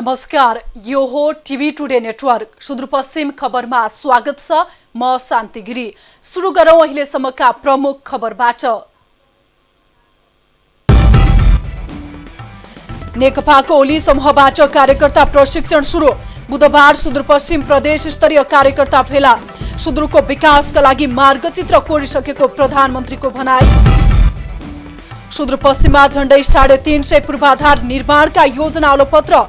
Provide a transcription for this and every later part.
नमस्कार, यो हो टिभी टुडे नेटवर्क सुदूरपश्चिम खबरमा स्वागत छ। म शान्ति गिरी। सुरु गरौं अहिलेसम्मका प्रमुख खबरबाट। नेकपाको ओली समूहबाट कार्यकर्ता प्रशिक्षण सुरु। बुधबार सुदूरपश्चिम प्रदेश स्तरीय कार्यकर्ता भेला। सुदूरको विकासका लागि मार्गचित्र कोरिसकेको प्रधानमन्त्रीको भनाई। सुदूरपश्चिममा झण्डै 350 पूर्वाधार निर्माणका योजना अलपत्र।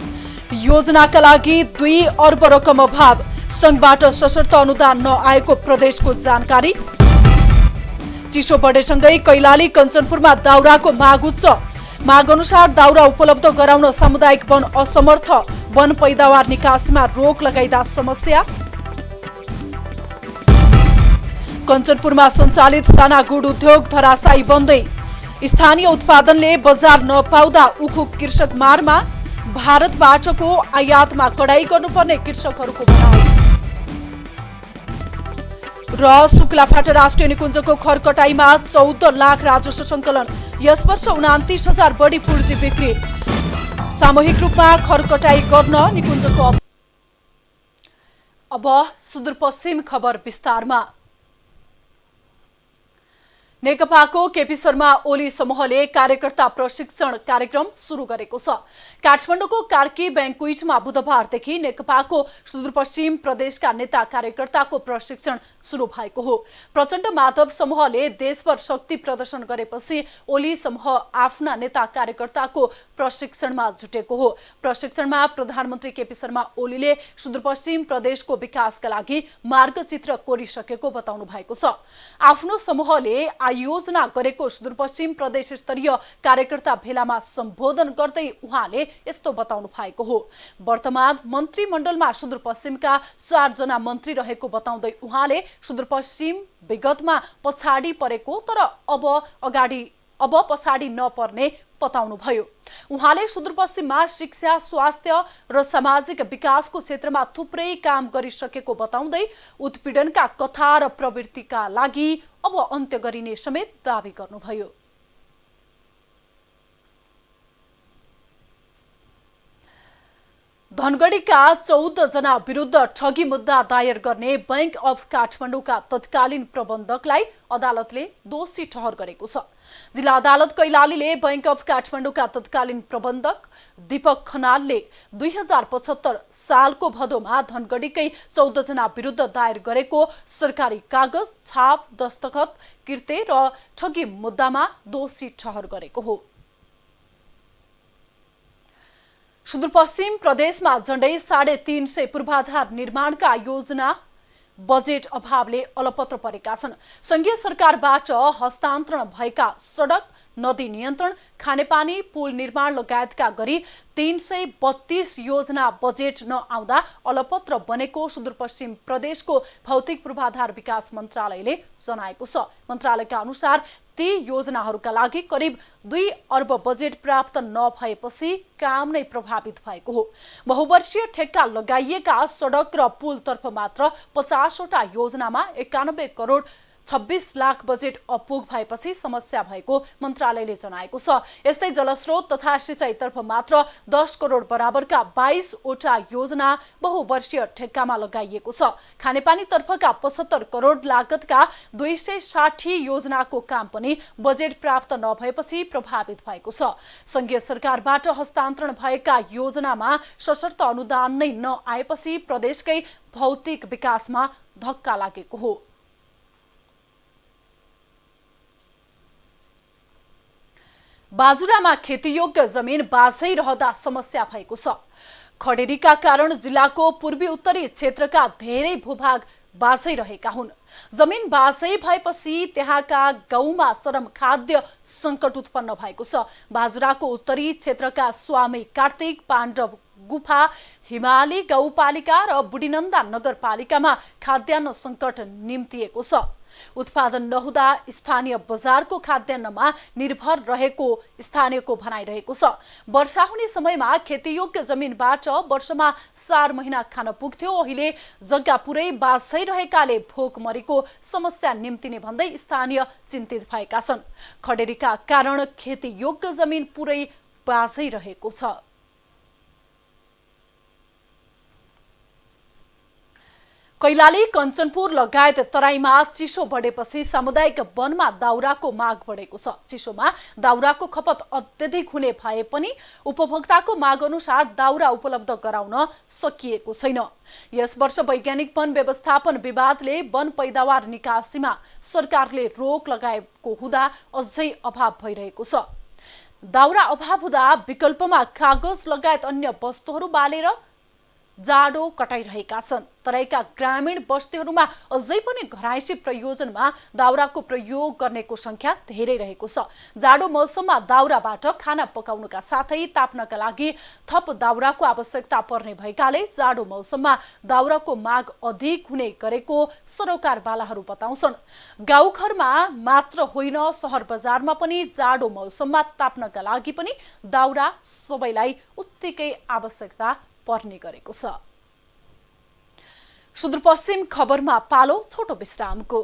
योजनाका लागि 2 अर्ब रकम अभाव। संघबाट सशर्त अनुदान नआएको प्रदेशको जानकारी। चिसो बढेसँगै कैलाली कञ्चनपुरमा दाउराको माग उच्च। माग अनुसार दाउरा उपलब्ध गराउन सामुदायिक वन असमर्थ। वन पैदावार निकासीमा रोक लगाइदा समस्या। कञ्चनपुरमा सञ्चालित साना गुड उद्योग धराशायी बन्दै। स्थानीय उत्पादनले बजार नपाउँदा उखु कृषक मारमा। भारतबाटको आयातमा कडाई गर्नुपर्ने कृषकहरूको भनाई। र शुक्लाफाटा राष्ट्रिय निकुञ्जको खरकटाईमा 14 लाख राजस्व सङ्कलन। यस वर्ष 29,000 बढी पूर्जी बिक्री। सामूहिक रूपमा खरकटाई गर्न निकुञ्जको अब सुदूरपश्चिम खबर विस्तारमा। नेकपाको केपी शर्मा ओली समूहले कार्यकर्ता प्रशिक्षण कार्यक्रम सुरु गरेको छ। काठमाडौँको कार्की बैंक्वेटमा बुधबारदेखि नेकपाको सुदूरपश्चिम प्रदेशका नेता कार्यकर्ताको प्रशिक्षण सुरु भएको हो। प्रचण्ड माधव समूहले देशभर शक्ति प्रदर्शन गरेपछि ओली समूह आफ्ना नेता कार्यकर्ताको प्रशिक्षणमा जुटेको हो। प्रशिक्षणमा प्रधानमन्त्री केपी शर्मा ओलीले सुदूरपश्चिम प्रदेशको विकासका लागि मार्गचित्र कोरिसकेको बताउनु भएको छ। आफ्नो समूहले आयोजना गरेको सुदूरपश्चिम प्रदेश स्तरीय कार्यकर्ता भेलामा सम्बोधन गर्दै उहाँले यस्तो बताउनु भएको हो। वर्तमान मन्त्रीमण्डलमा सुदूरपश्चिमका 4 जना मन्त्री रहेको बताउँदै उहाँले सुदूरपश्चिम विगतमा पछाडि परेको तर अब पछाडि नपर्ने बताउनुभयो। उहाँले सुदूरपश्चिममा शिक्षा, स्वास्थ्य र सामाजिक विकासको क्षेत्रमा थुप्रै काम गरिसकेको बताउँदै उत्पीडनका कथा र प्रवृत्तिका लागि अब अन्त्य गरिने समेत दावी गर्नुभयो। धनगढीका 14 जना विरुद्ध ठगी मुद्दा दायर गर्ने बैंक अफ काठमाडौँका तत्कालीन प्रबन्धकलाई अदालतले दोषी ठहर गरेको छ। जिल्ला अदालत कैलालीले बैंक अफ काठमाडौँका तत्कालीन प्रबन्धक दीपक खनालले 2075 सालको भदौमा धनगढीकै 14 जना विरुद्ध दायर गरेको सरकारी कागज, छाप, दस्तखत, किर्ते र ठगी मुद्दामा दोषी ठहर गरेको हो। सुदूरपश्चिम प्रदेशमा झण्डै 350 पूर्वाधार निर्माणका योजना बजेट अभावले अलपत्र परेका छन्। संघीय सरकारबाट हस्तान्तरण भएका सडक, नदी नियन्त्रण, खानेपानी, पुल निर्माण लगायतका गरी 332 योजना बजेट नआउँदा अलपत्र बनेको सुदूरपश्चिम प्रदेशको भौतिक पूर्वाधार विकास मन्त्रालयले जनाएको छ। मन्त्रालयका अनुसार ती योजनाहरूका लागि करिब 2 अर्ब बजेट प्राप्त नभएपछि काम नै प्रभावित भएको हो। बहुवर्षीय ठेक्का लगाइएका सडक र पुलतर्फ मात्र 50 वटा योजनामा 91 करोड 26 लाख बजेट अपुग भएपछि समस्या भएको मन्त्रालयले जनाएको छ। यस्तै जलस्रोत तथा सिँचाइतर्फ मात्र 10 करोड बराबरका 22 वटा योजना बहुवर्षीय ठेक्कामा लगाइएको छ। खानेपानीतर्फका 75 करोड लागतका 260 योजनाको काम पनि बजेट प्राप्त नभएपछि प्रभावित भएको छ। संघीय सरकारबाट हस्तान्तरण भएका योजनामा सशर्त अनुदान नै नआएपछि प्रदेशकै भौतिक विकासमा धक्का लागेको हो। बाजुरामा खेतीयोग्य जमिन बाझै रहँदा समस्या भएको छ। खडेरीका कारण जिल्लाको पूर्वी उत्तरी क्षेत्रका धेरै भूभाग बाझै रहेका हुन्। जमिन बाझै भएपछि त्यहाँका गाउँमा चरम खाद्य सङ्कट उत्पन्न भएको छ। बाजुराको उत्तरी क्षेत्रका स्वामी कार्तिक, पाण्डव गुफा, हिमाली गाउँपालिका र बुढीनन्दा नगरपालिकामा खाद्यान्न सङ्कट निम्तिएको छ। उत्पादन नहुँदा स्थानीय बजारको खाद्यान्नमा निर्भर रहेको स्थानीयको भनाइरहेको छ। वर्षा हुने समयमा खेतीयोग्य जमिनबाट वर्षमा 4 महिना खान पुग्थ्यो। अहिले जग्गा पुरै बाझै रहेकाले भोकमरीको समस्या निम्तिने भन्दै स्थानीय चिन्तित भएका छन्। खडेरीका कारण खेतीयोग्य जमिन पुरै बाझै रहेको छ। कैलाली, कञ्चनपुर लगायत तराईमा चिसो बढेपछि सामुदायिक वनमा दाउराको माग बढेको छ। चिसोमा दाउराको खपत अत्यधिक हुने भए पनि उपभोक्ताको माग अनुसार दाउरा उपलब्ध गराउन सकिएको छैन। यस वर्ष वैज्ञानिक वन व्यवस्थापन विवादले वन पैदावार निकासीमा सरकारले रोक लगाएको हुँदा अझै अभाव भइरहेको छ। दाउरा अभाव हुँदा विकल्पमा कागज लगायत अन्य वस्तुहरू बालेर जाडो कटाइरहेका छन्। तराईका ग्रामीण बस्तीहरूमा अझै पनि घरायसी प्रयोजनमा दाउराको प्रयोग गर्नेको संख्या धेरै रहेको छ। जाडो मौसममा दाउराबाट खाना पकाउनका साथै ताप्नका लागि थप दाउराको आवश्यकता पर्ने भएकाले जाडो मौसममा दाउराको माग अधिक हुने गरेको सरोकारवालाहरू बताउँछन्। गाउँघरमा मात्र होइन, सहर बजारमा पनि जाडो मौसममा ताप्नका लागि पनि दाउरा सबैलाई उत्तिकै आवश्यकता पर्ने गरेको छ। सुदूरपश्चिम खबरमा पालो छोटो विश्रामको।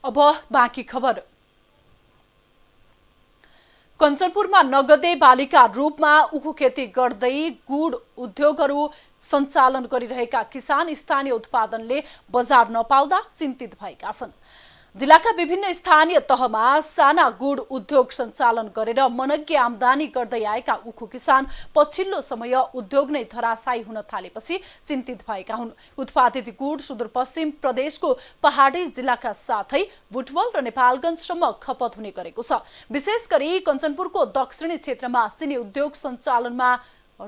अब बाँकी खबर। कञ्चनपुरमा नगदे बालिका रूपमा उखु खेती गर्दै गुड उद्योगहरू सञ्चालन गरिरहेका किसान स्थानीय उत्पादनले बजार नपाउँदा चिन्तित भएका छन्। जिल्लाका विभिन्न स्थानीय तहमा साना गुड उद्योग सञ्चालन गरेर मनग्गे आमदानी गर्दै आएका उखु किसान पछिल्लो समय उद्योग नै धराशायी हुन थालेपछि चिन्तित भएका हुन्। उत्पादित गुड सुदूरपश्चिम प्रदेशको पहाडी जिल्लाका साथै बुटवल र नेपालगञ्जसम्म खपत हुने गरेको छ। विशेष गरी कञ्चनपुरको दक्षिणी क्षेत्रमा चिनी उद्योग सञ्चालनमा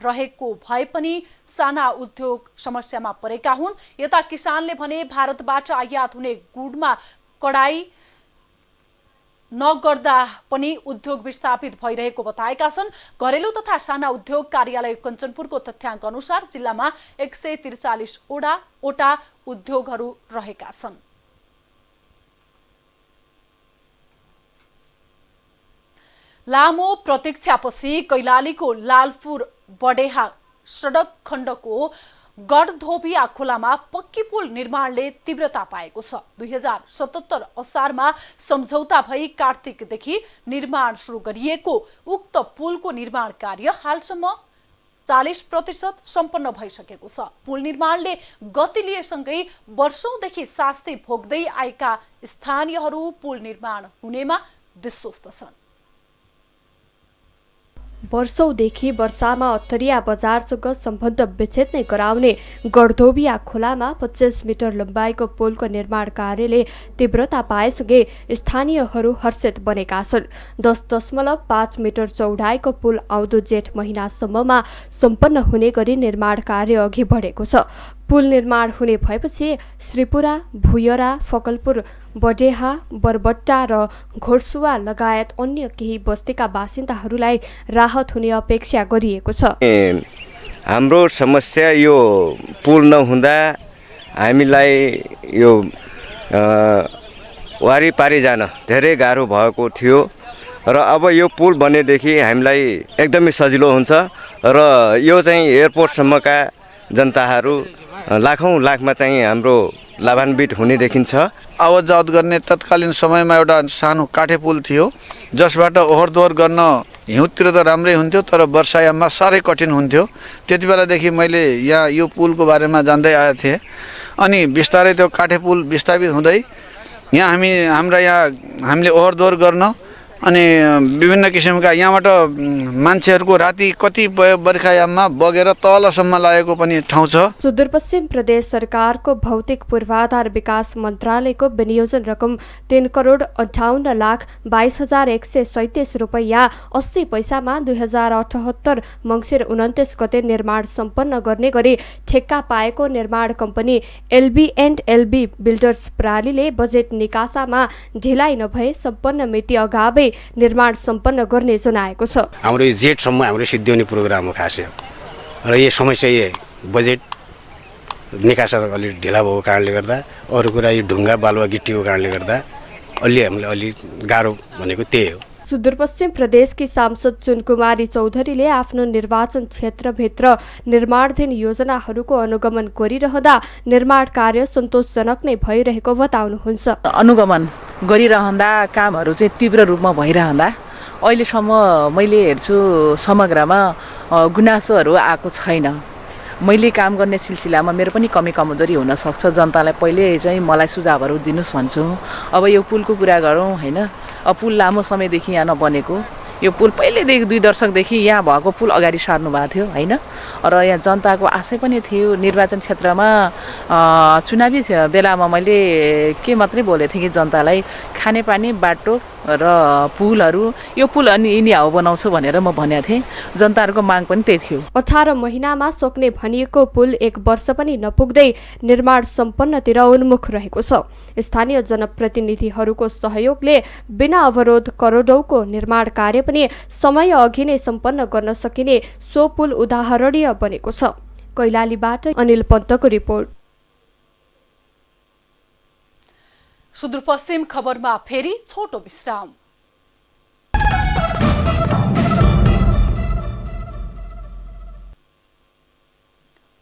रहेको भए पनि साना उद्योग समस्यामा परेका हुन्। यता किसानले भने भारतबाट आयात हुने गुडमा कडाई नगर्दा पनि उद्योग विस्थापित भइरहेको बताएका छन्। घरेलु तथा साना उद्योग कार्यालय कञ्चनपुरको तथ्याङ्क अनुसार जिल्लामा 143 वटा उद्योगहरू रहेका छन्। लामो प्रतीक्षापछि कैलालीको लालपुर बडेहा सडक खण्डको गढधोबिया खोलामा पक्की पुल निर्माणले तीव्रता पाएको छ। 2077 असारमा सम्झौता भई कार्तिकदेखि निर्माण सुरु गरिएको उक्त पुलको निर्माण कार्य हालसम्म 40% सम्पन्न भइसकेको छ। पुल निर्माणले गति लिएसँगै वर्षौंदेखि शास्ति भोग्दै आएका स्थानीयहरू पुल निर्माण हुनेमा विश्वस्त छन्। वर्षौंदेखि वर्षामा अत्तरिया बजारसँग सम्बन्ध विच्छेद नै गराउने गढधोबिया खोलामा 25 मिटर लम्बाइको पुलको निर्माण कार्यले तीव्रता पाएसँगै स्थानीयहरू हर्षित बनेका छन्। 10.5 मिटर चौडाइको पुल आउँदो जेठ महिनासम्ममा सम्पन्न हुने गरी निर्माण कार्य अघि बढेको छ। पुल निर्माण हुने भएपछि श्रीपुरा, भुयरा, फकलपुर, बडेहा, बरबट्टा र घोडसुवा लगायत अन्य केही बस्तीका बासिन्दाहरूलाई राहत हुने अपेक्षा गरिएको छ। हाम्रो समस्या यो पुल नहुँदा हामीलाई यो वारिपारि जान धेरै गाह्रो भएको थियो र अब यो पुल बनेदेखि हामीलाई एकदमै सजिलो हुन्छ र यो चाहिँ एयरपोर्टसम्मका जनताहरू लाखमा चाहिँ हाम्रो लाभान्वित हुने देखिन्छ। आवत जावत गर्ने तत्कालीन समयमा एउटा सानो काठे पुल थियो जसबाट ओहोर दोहोर गर्न हिउँतिर त राम्रै हुन्थ्यो तर वर्षायाममा साह्रै कठिन हुन्थ्यो। त्यति बेलादेखि मैले यहाँ यो पुलको बारेमा जान्दै आएको थिएँ अनि बिस्तारै त्यो काठे पुल विस्थापित हुँदै यहाँ हामीले ओहोर दोहोर गर्न अनि विभिन्न किसिमका यहाँबाट मान्छेहरूको राति कति बर्खायाममा बगेर तलसम्म लागेको पनि ठाउँ छ। सुदूरपश्चिम प्रदेश सरकारको भौतिक पूर्वाधार विकास मन्त्रालयको विनियोजन रकम 3,58,22,137 रुपैयाँ 80 पैसामा 2078 मङ्सिर 29 गते निर्माण सम्पन्न गर्ने गरी ठेक्का पाएको निर्माण कम्पनी LB&LB बिल्डर्स प्रणालीले बजेट निकासामा ढिलाइ नभए सम्पन्न मिति अगावै निर्माण सम्पन्न गर्ने जनाएको छ। हाम्रो जेठसम्म हाम्रो सिद्धिउने प्रोग्राम हो खास र यो समस्या बजेट निकासा अलि ढिला भएको कारणले गर्दा अरू कुरा यो ढुङ्गा बालुवा गिट्टीको कारणले गर्दा हामीलाई अलि गाह्रो भनेको त्यही हो। सुदूरपश्चिम प्रदेशकी सांसद चुनकुमारी चौधरीले आफ्नो निर्वाचन क्षेत्रभित्र निर्माणाधीन योजनाहरूको अनुगमन गरिरहँदा निर्माण कार्य सन्तोषजनक नै भइरहेको बताउनुहुन्छ। अनुगमन गरिरहँदा कामहरू चाहिँ तीव्र रूपमा भइरहँदा अहिलेसम्म मैले हेर्छु समग्रमा गुनासोहरू आएको छैन। मैले काम गर्ने सिलसिलामा मेरो पनि कमी कमजोरी हुनसक्छ, जनतालाई पहिले चाहिँ मलाई सुझावहरू दिनुहोस् भन्छु। अब यो पुलको कुरा गरौँ होइन, अब पुल लामो समयदेखि यहाँ नबनेको, यो पुल पहिल्यैदेखि 2 दशकदेखि यहाँ भएको पुल अगाडि सार्नु भएको थियो होइन। र यहाँ जनताको आशै पनि थियो। निर्वाचन क्षेत्रमा चुनावी बेलामा मैले के मात्रै बोलेको थिएँ कि जनतालाई खानेपानी, बाटो र पुलहरू, यो पुल अनि यिनी हाउ बनाउँछु भनेर म भनेको थिएँ। जनताहरूको माग पनि त्यही थियो। 18 महिनामा सक्ने भनिएको पुल 1 वर्ष पनि नपुग्दै निर्माण सम्पन्नतिर उन्मुख रहेको छ। स्थानीय जनप्रतिनिधिहरूको सहयोगले बिना अवरोध करोडौँको निर्माण कार्य पनि समय अघि नै सम्पन्न गर्न सकिने सो पुल उदाहरणीय बनेको छ। कैलालीबाट अनिल पन्तको रिपोर्ट। सुदूरपश्चिम खबरमा फेरि छोटो विश्राम।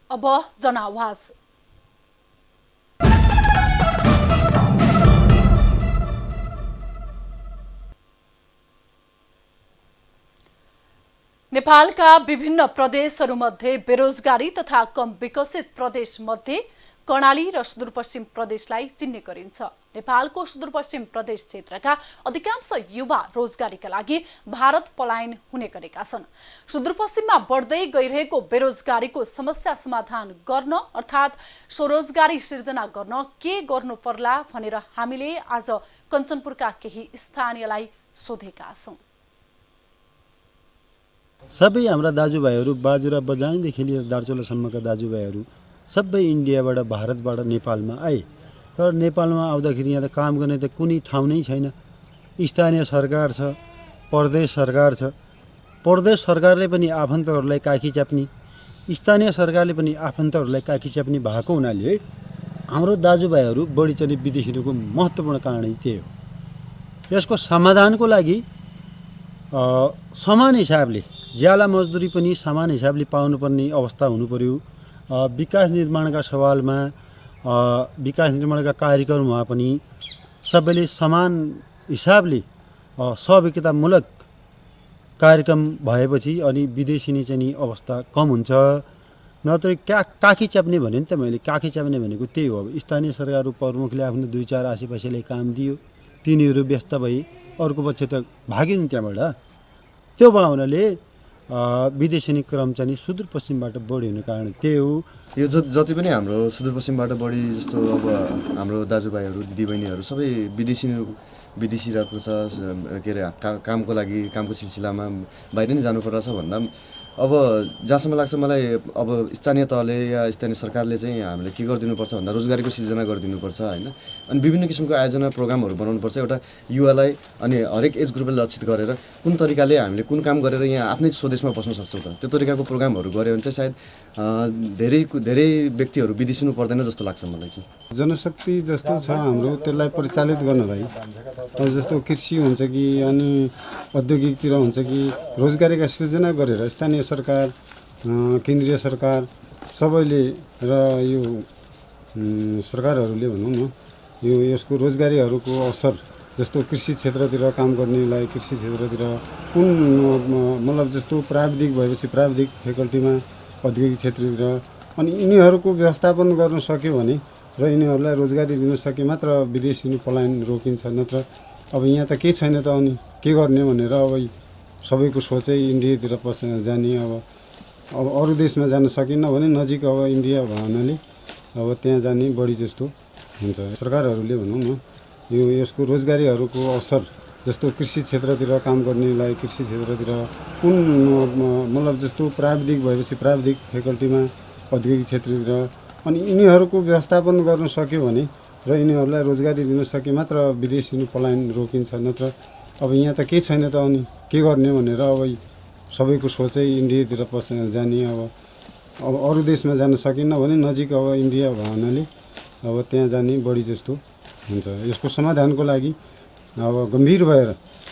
अब जनआवाज। नेपालका विभिन्न प्रदेशहरूमध्ये बेरोजगारी तथा कम विकसित प्रदेशमध्ये कर्णाली र सुदूरपश्चिम प्रदेशलाई चिन्ने गरिन्छ। नेपालको सुदूरपश्चिम प्रदेश क्षेत्रका अधिकांश युवा रोजगारीका लागि भारत पलायन हुने गरेका छन्। सुदूरपश्चिममा बढ्दै गइरहेको बेरोजगारीको समस्या समाधान गर्न अर्थात् स्वरोजगारी सिर्जना गर्न के गर्नु पर्ला भनेर हामीले आज कञ्चनपुरका केही स्थानीयलाई सोधेका छौं। सबै हाम्रा दाजुभाइहरू बाजुरा बजाङदेखि लिएर दार्चुलासम्मका दाजुभाइहरू सबै इन्डियाबाट भारतबाट नेपालमा आए। तर नेपालमा आउँदाखेरि यहाँ त काम गर्ने त कुनै ठाउँ नै छैन। स्थानीय सरकार छ, प्रदेश सरकार छ। प्रदेश सरकारले पनि आफन्तहरूलाई काखी च्याप्ने, स्थानीय सरकारले पनि आफन्तहरूलाई काखी च्याप्ने भएको हुनाले हाम्रो दाजुभाइहरू बढी चल्ने विदेशीहरूको महत्त्वपूर्ण कारण त्यही हो। यसको समाधानको लागि समान हिसाबले ज्याला मजदुरी पनि समान हिसाबले पाउनुपर्ने अवस्था हुनु पर्यो। विकास निर्माणका सवालमा, विकास निर्माणका कार्यक्रममा पनि सबैले समान हिसाबले सहभागितामूलक कार्यक्रम भएपछि अनि विदेशी नै चाहिँ अवस्था कम हुन्छ। नत्र काखी च्याप्ने भने नि त मैले काखी च्याप्ने भनेको त्यही हो। अब स्थानीय सरकार प्रमुखले आफ्नो 2-4 आसेपासेलाई काम दियो, तिनीहरू व्यस्त भए, अर्को पछि त भागिन् त्यहाँबाट। त्यो हुनाले विदेशी क्रम चाहिँ सुदूरपश्चिमबाट बढी हुने कारण त्यही हो। यो जति पनि हाम्रो सुदूरपश्चिमबाट बढी जस्तो अब हाम्रो दाजुभाइहरू दिदीबहिनीहरू सबै विदेशी रहेको छ। के अरे कामको लागि, कामको सिलसिलामा बाहिर नै जानुपर्छ भन्दा अब जहाँसम्म लाग्छ मलाई अब स्थानीय तहले या स्थानीय सरकारले चाहिँ हामीले के गरिदिनुपर्छ भन्दा रोजगारीको सिर्जना गरिदिनुपर्छ होइन। अनि विभिन्न किसिमको आयोजना प्रोग्रामहरू बनाउनुपर्छ एउटा युवालाई, अनि हरेक एज ग्रुपलाई लक्षित गरेर कुन तरिकाले हामीले कुन काम गरेर यहाँ आफ्नै स्वदेशमा बस्न सक्छौँ त, त्यो तरिकाको प्रोग्रामहरू गऱ्यो भने चाहिँ सायद धेरै व्यक्तिहरू विदेशिनु पर्दैन जस्तो लाग्छ मलाई चाहिँ। जनशक्ति जस्तो छ हाम्रो त्यसलाई परिचालित गर्नलाई जस्तो कृषि हुन्छ कि अनि औद्योगिकतिर हुन्छ कि रोजगारीका सृजना गरेर स्थानीय सरकार, केन्द्रीय सरकार सबैले र यो सरकारहरूले भनौँ न यो यसको रोजगारीहरूको अवसर जस्तो कृषि क्षेत्रतिर काम गर्नेलाई कृषि क्षेत्रतिर कुन मतलब जस्तो प्राविधिक भएपछि प्राविधिक फ्याकल्टीमा औद्योगिक क्षेत्रतिर अनि यिनीहरूको व्यवस्थापन गर्न सक्यो भने र यिनीहरूलाई रोजगारी दिन सके मात्र विदेशी पलायन रोकिन्छ। नत्र अब यहाँ त केही छैन त अनि के गर्ने भनेर अब सबैको सोचै इन्डियातिर जाने। अब अरू देशमा जान सकिन्न भने नजिक अब इन्डिया भन्नाले अब त्यहाँ जाने बढी जस्तो हुन्छ। सरकारहरूले भनौँ न यो यसको रोजगारीहरूको अवसर जस्तो कृषि क्षेत्रतिर काम गर्नेलाई कृषि क्षेत्रतिर कुन मतलब जस्तो प्राविधिक भएपछि प्राविधिक फ्याकल्टीमा औद्योगिक क्षेत्रतिर अनि यिनीहरूको व्यवस्थापन गर्न सक्यो भने र यिनीहरूलाई रोजगारी दिन सके मात्र विदेशी पलायन रोकिन्छ। नत्र अब यहाँ त केही छैन त अनि के गर्ने भनेर अब सबैको सोचै इन्डियातिर जाने। अब अरू देशमा जान सकिन्न भने नजिक अब इन्डिया भन्नाले अब त्यहाँ जाने बढी जस्तो हुन्छ। यसको समाधानको लागि अब गम्भीर भएर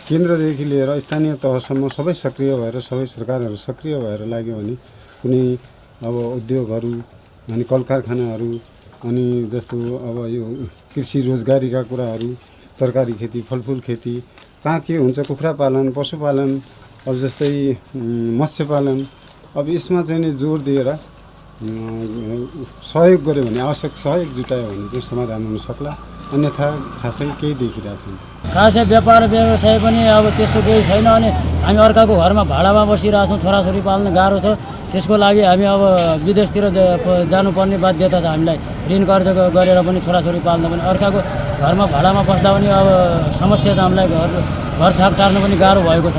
केन्द्रदेखि लिएर स्थानीय तहसम्म सबै सक्रिय भएर सबै सरकारहरू सक्रिय भएर लाग्यो भने कुनै अब उद्योगहरू अनि कल कारखानाहरू अनि जस्तो अब यो कृषि रोजगारीका कुराहरू, तरकारी खेती, फलफुल खेती कहाँ के हुन्छ, कुखुरा पालन, पशुपालन, अब जस्तै मत्स्य पालन, अब यसमा चाहिँ नि जोड दिएर सहयोग गऱ्यो भने, आवश्यक सहयोग जुटायो भने चाहिँ समाधान हुन सक्ला। अन्यथा खासै केही देखिरहेको छैन। खासै व्यापार व्यवसाय पनि अब त्यस्तो केही छैन। अनि हामी अर्काको घरमा भाडामा बसिरहेछौँ, छोराछोरी पाल्न गाह्रो छ। त्यसको लागि हामी अब विदेशतिर जानुपर्ने बाध्यता छ हामीलाई। ऋण कर्ज गरेर पनि छोराछोरी पाल्न पनि, अर्काको घरमा भाडामा बस्दा पनि अब समस्या छ हामीलाई। घर छाप टार्नु पनि गाह्रो भएको छ।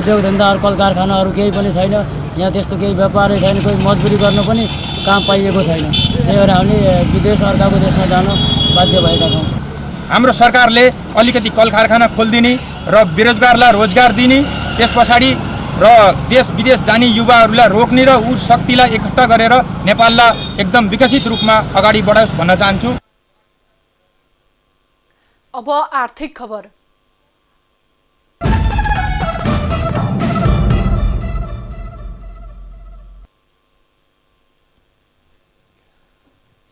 उद्योग धन्दाहरू, कल कारखानाहरू केही पनि छैन। यहाँ त्यस्तो केही व्यापारै छैन। कोही मजदुरी गर्नु पनि काम पाइएको छैन। त्यही भएर हामीले विदेश, अर्काको देशमा जान बाध्य भएका छौँ। हाम्रो सरकारले अलिकति कल कारखाना खोलिदिने र बेरोजगारलाई रोजगार दिने, त्यस पछाडि र देश विदेश जाने युवाहरूलाई रोक्ने र ऊ शक्तिलाई एकट्ठा गरेर नेपाललाई एकदम विकसित रूपमा अगाडि बढाओस् भन्न चाहन्छु। अब आर्थिक खबर।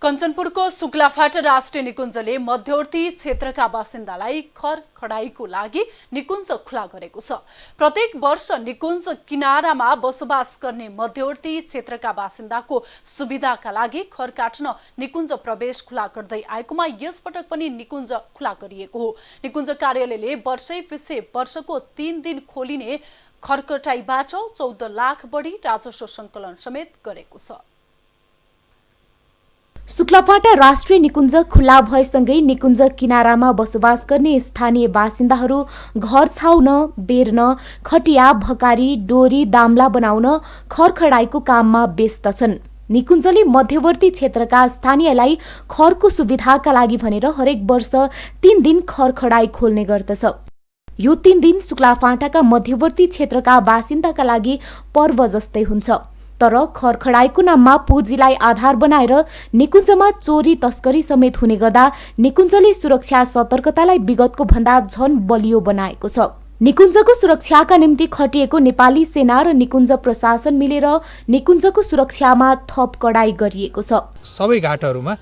कञ्चनपुरको शुक्लाफाटा राष्ट्रिय निकुञ्जले मध्यवर्ती क्षेत्रका बासिन्दालाई खरखडाईको लागि निकुञ्ज खुला गरेको छ। प्रत्येक वर्ष निकुञ्ज किनारामा बसोबास गर्ने मध्यवर्ती क्षेत्रका बासिन्दाको सुविधाका लागि खर काट्न निकुञ्ज प्रवेश खुला गर्दै आएकोमा यसपटक पनि निकुञ्ज खुला गरिएको हो। निकुञ्ज कार्यालयले वर्षैपछि वर्षको 3 दिन खोलिने खरकटाईबाट 14 लाख बढी राजस्व सङ्कलन समेत गरेको छ। शुक्लाफाटा राष्ट्रिय निकुञ्ज खुला भएसँगै निकुञ्ज किनारामा बसोबास गर्ने स्थानीय बासिन्दाहरू घर छाउन, बेर्न, खटिया, भकारी, डोरी, दाम्ला बनाउन खरखडाईको काममा व्यस्त छन्। निकुञ्जले मध्यवर्ती क्षेत्रका स्थानीयलाई खरको सुविधाका लागि भनेर हरेक वर्ष 3 दिन खरखडाई खोल्ने गर्दछ। यो 3 दिन शुक्लाफाटाका मध्यवर्ती क्षेत्रका बासिन्दाका लागि पर्व जस्तै हुन्छ। तर खरखडाईको नाममा पुँजीलाई आधार बनाएर निकुञ्जमा चोरी तस्करी समेत हुने गर्दा निकुञ्जले सुरक्षा सतर्कतालाई विगतको भन्दा झन बलियो बनाएको छ। निकुञ्जको सुरक्षाका निम्ति खटिएको नेपाली सेना र निकुञ्ज प्रशासन मिलेर निकुञ्जको सुरक्षामा थप कडाई गरिएको छ। सबै घाटहरूमा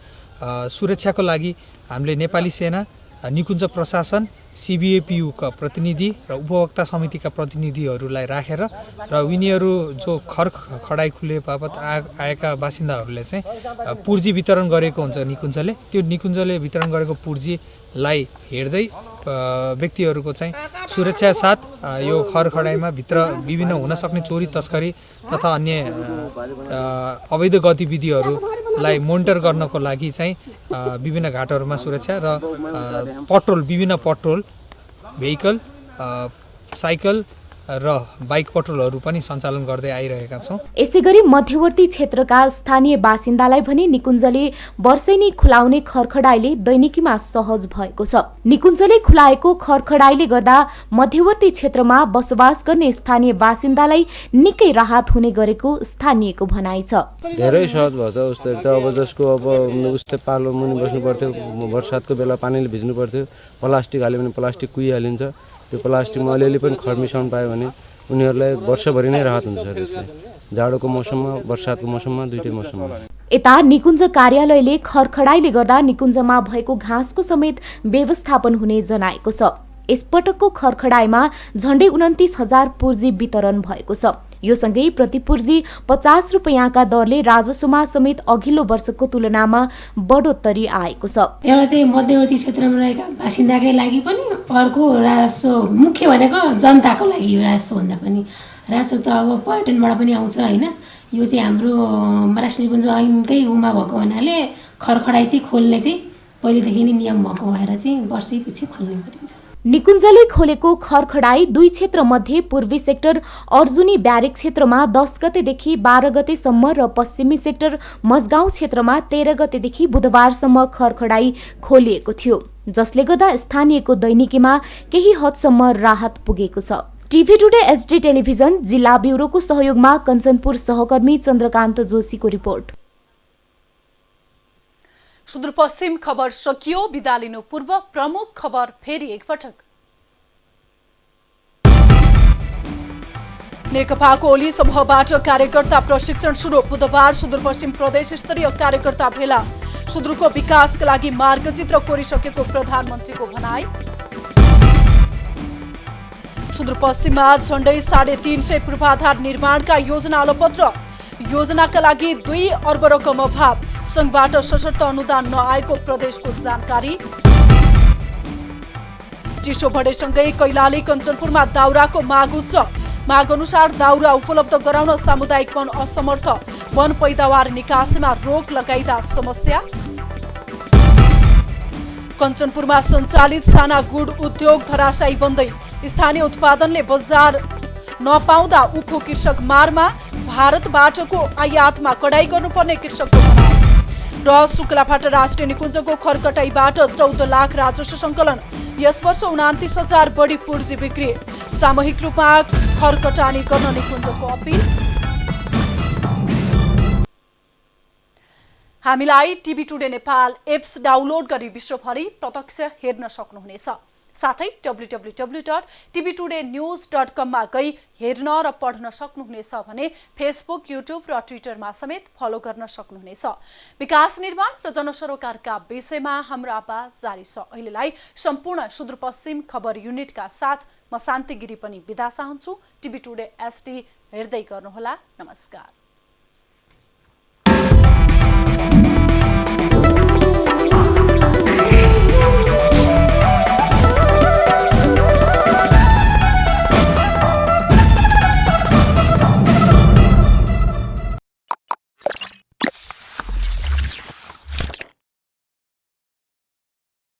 सुरक्षाको लागि हामीले नेपाली सेना, निकुञ्ज प्रशासन, CBAPU का प्रतिनिधि र उपभोक्ता समितिका प्रतिनिधिहरूलाई राखेर र उनीहरू जो खरखडाई खुले बापत आएका बासिन्दाहरूले चाहिँ पुर्जी वितरण गरेको हुन्छ निकुञ्जले। त्यो निकुञ्जले वितरण गरेको पुर्जीलाई हेर्दै व्यक्तिहरूको चाहिँ सुरक्षा साथ यो खरखडाईमा भित्र विभिन्न हुन सक्ने चोरी तस्करी तथा अन्य अवैध गतिविधिहरूलाई मोनिटर गर्नको लागि चाहिँ विभिन्न घाटहरूमा सुरक्षा र विभिन्न पट्रोल भेहिकल, साइकल र बाइक पट्रोलहरू पनि सञ्चालन गर्दै आइरहेका छौँ। यसैगरी मध्यवर्ती क्षेत्रका स्थानीय बासिन्दालाई भने निकुञ्जले वर्षैनी खुलाउने खरखडाईले दैनिकीमा सहज भएको छ। निकुञ्जले खुलाएको खरखडाईले गर्दा मध्यवर्ती क्षेत्रमा बसोबास गर्ने स्थानीय बासिन्दालाई निकै राहत हुने गरेको स्थानीयको भनाइ छ। धेरै सहज भएछ। उस्तै त अब जसको अब उस्तै पालो मुनि बस्नु पर्थ्यो, बर्सातको बेला पानीले भिज्नु पर्थ्यो, प्लास्टिक हाल्यो भने प्लास्टिक कुहिहालिन्छ। त्यो प्लास्टिकमा अलिअलि पनि खर मिसाउनु पायो भने उनीहरूलाई वर्षभरि नै राहत हुन्छ। त्यसले जाडोको मौसममा, बर्सातको मौसममा, दुईटै मौसममा। यता निकुञ्ज कार्यालयले खरखडाईले गर्दा निकुञ्जमा भएको घाँसको समेत व्यवस्थापन हुने जनाएको छ। यसपटकको खरखडाईमा झण्डै 29,000 पुर्जी वितरण भएको छ। यो सँगै प्रति पुर्जी 50 रुपैयाँका दरले राजस्वमा समेत अघिल्लो वर्षको तुलनामा बढोत्तरी आएको छ। एउटा चाहिँ मध्यवर्ती क्षेत्रमा रहेका बासिन्दाकै लागि पनि, अर्को राजस्व मुख्य भनेको जनताको लागि यो राजस्व भन्दा पनि राजस्व त अब पर्यटनबाट पनि आउँछ हैन। यो चाहिँ हाम्रो मरास निकुञ्ज ऐनकै उमा भएको हुनाले खरखडाई चाहिँ खोल्ने चाहिँ पहिलेदेखि नै नियम भएको भएर चाहिँ वर्षैपछि खोल्ने गरिन्छ। निकुञ्जले खोलेको खरखडाई 2 क्षेत्र मध्ये पूर्वी सेक्टर अर्जुनी ब्यारेक क्षेत्रमा 10 गतेदेखि 12 गतेसम्म र पश्चिमी सेक्टर मजगाउँ क्षेत्रमा 13 गतेदेखि बुधबारसम्म खरखडाई खोलिएको थियो, जसले गर्दा स्थानीयको दैनिकीमा केही हदसम्म राहत पुगेको छ। टिभी टुडे HD टेलिभिजन जिल्ला ब्युरोको सहयोगमा कञ्चनपुर सहकर्मी चन्द्रकान्त जोशीको रिपोर्ट। सुदूरपश्चिम खबर सकियो। बिदा लिनु पूर्व प्रमुख खबर फेरि एकपटक। नेकपाको ओली समूहबाट कार्यकर्ता प्रशिक्षण सुरु। बुधबार सुदूरपश्चिम प्रदेश स्तरीय कार्यकर्ता भेला। सुदूरको विकासका लागि मार्गचित्र कोरिसकेको प्रधानमन्त्रीको भनाई। सुदूरपश्चिममा झण्डै 350 पूर्वाधार निर्माणका योजना अलपत्र। योजनाका लागि 2 अर्ब रकम अभाव। संघबाट सशर्त अनुदान नआएको प्रदेशको जानकारी। चिसो बढेसँगै कैलाली कञ्चनपुरमा दाउराको माग उच्च। माग अनुसार दाउरा उपलब्ध गराउन सामुदायिक वन असमर्थ। वन पैदावार निकासीमा रोक लगाइदा समस्या। कञ्चनपुरमा सञ्चालित साना गुड उद्योग धराशायी बन्दै। स्थानीय उत्पादनले बजार नपाउँदा उखु कृषक मारमा। भारतबाटको आयातमा कडाई गर्नुपर्ने कृषकको भनाइ। र शुक्लाफाटा राष्ट्रिय निकुञ्जको खरकटाईबाट 14 लाख राजस्व सङ्कलन। यस वर्ष 29,000 बढी पूर्जी बिक्री। सामूहिक रूपमा खरकटानी गर्न निकुञ्जको अपिल। हामीलाई TV today Nepal apps download गरी विश्वभरि प्रत्यक्ष हेर्न सक्नुहुनेछ। साथै www.tvtoday.news.com मा गई हेर्न र पढ्न सक्नुहुनेछ भने फेसबुक, युट्युब र ट्विटरमा समेत फलो गर्न सक्नुहुनेछ। विकास निर्माण र जनसरोकारका विषयमा हाम्रो आवाज जारी छ। अहिलेलाई सम्पूर्ण सुदूरपश्चिम खबर युनिटका साथ म शान्ति गिरी पनि बिदा चाहन्छु। टिभी टुडे एसडी हेर्दै गर्नुहोला। नमस्कार।